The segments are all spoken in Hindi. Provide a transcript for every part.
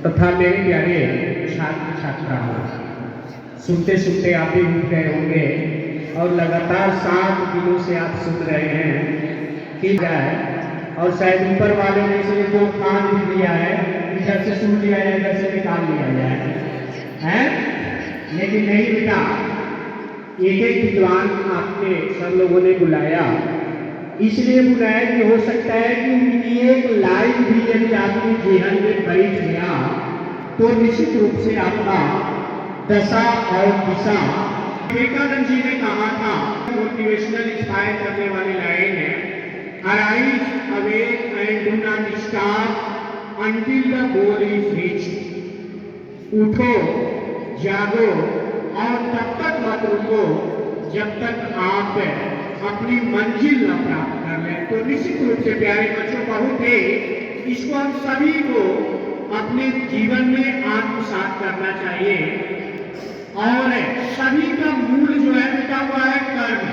तथा मेरे प्यारे छात्र छात्राओं, सुनते सुनते आप भी उठ गए होंगे और लगातार 7 दिनों से आप सुन रहे हैं कि जाए, और शायद ऊपर वाले ने से जो कान भी दिया है, इधर से सुन लिया जाए, इधर से निकाल लिया जाए, है? लेकिन नहीं बेटा, एक एक विद्वान आपके सब लोगों ने बुलाया, इसलिए बुलाया कि हो सकता है कि उनकी एक लाइन भी यदि आपके जेहन में बैठ गया तो निश्चित रूप से आपका दशा और दिशा। विवेकानंद जी ने कहा था, मोटिवेशनल इंस्पायर करने वाली लाइन है, arise awake and do not stop until the goal is reached. उठो, जागो और तब तक मत रुको जब तक आप अपनी मंजिल न प्राप्त कर लें। तो निश्चित रूप से प्यारे बच्चों, बहुत है, इसको हम सभी को अपने जीवन में आत्मसात करना चाहिए। और सभी का मूल जो है बेटा हुआ है कर्म,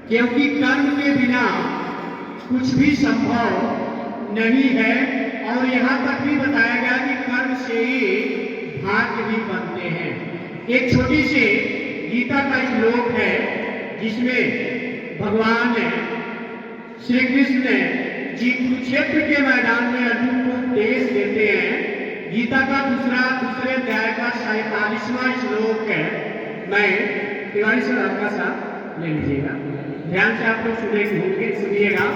क्योंकि कर्म के बिना कुछ भी संभव नहीं है। और यहाँ तक भी बताया गया कि कर्म से ही भाग्य भी बनते हैं। एक छोटी सी गीता का श्लोक है जिसमें भगवान श्री कृष्ण जी कुरुक्षेत्र के मैदान में अर्जुन को उपदेश देते हैं। गीता का दूसरे अध्याय का 47वां श्लोक है। मैं तिवारी सर आपका साथ ले लीजिएगा, ध्यान से आप लोग सुनिएगा।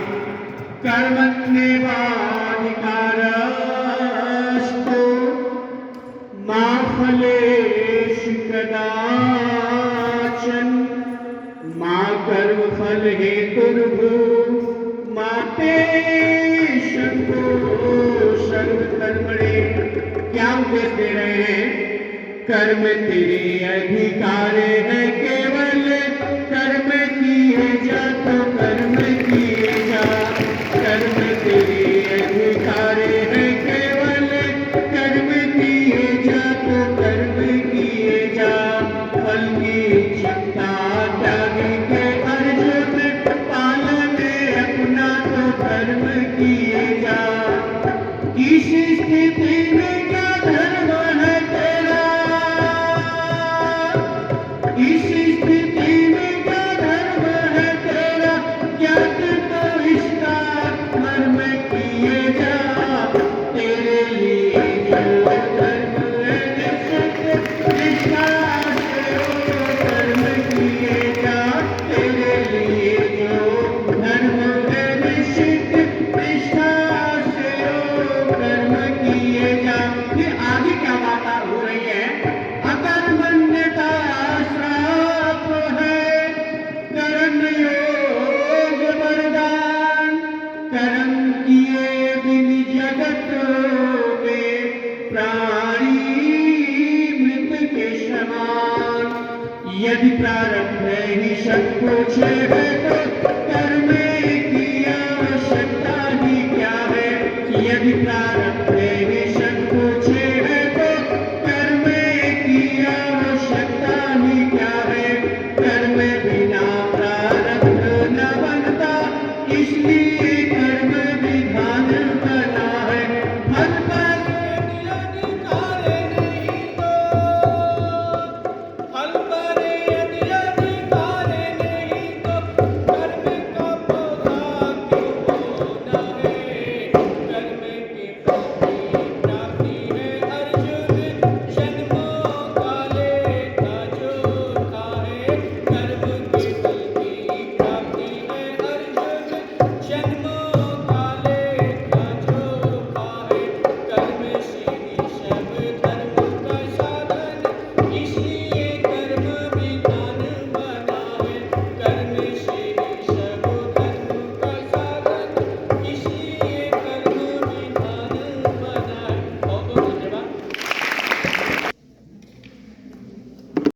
कर्मण्येवाधिकारस्तु मा फलेषु कदाचन मा कर्मफल हेतुर्भूः मा ते संगोः सर्वकर्मणे। क्या उपदेश दे रहे हैं? कर्म तेरे अधिकार है, केवल कर्म किए जा तो कर्म किए जा। कर्म तेरे अधिकार है, केवल कर्म किए जा तो कर्म किए जा। फल की चिंता त्याग के अर्जुन, पालन अपना तो कर्म किए जा। इस स्थिति में क्या धर्म है तेरा? इस स्थिति में क्या धर्म है तेरा? ज्ञात तो इसका कर्म किए जा। तेरे लिए जो धर्म है निश्चित निष्ठा से वो कर्म किए जा। तेरे लिए जो धर्म है निश्चित निष्ठा से वो कर्म किए जा। फिर आगे क्या बात हो रही है? अकर्मण्यता श्राप है, कर्म योग वरदान। कर्म किए बिन जगत में प्राणी मृत के समान। यदि प्रारब्ध ही सब कुछ है,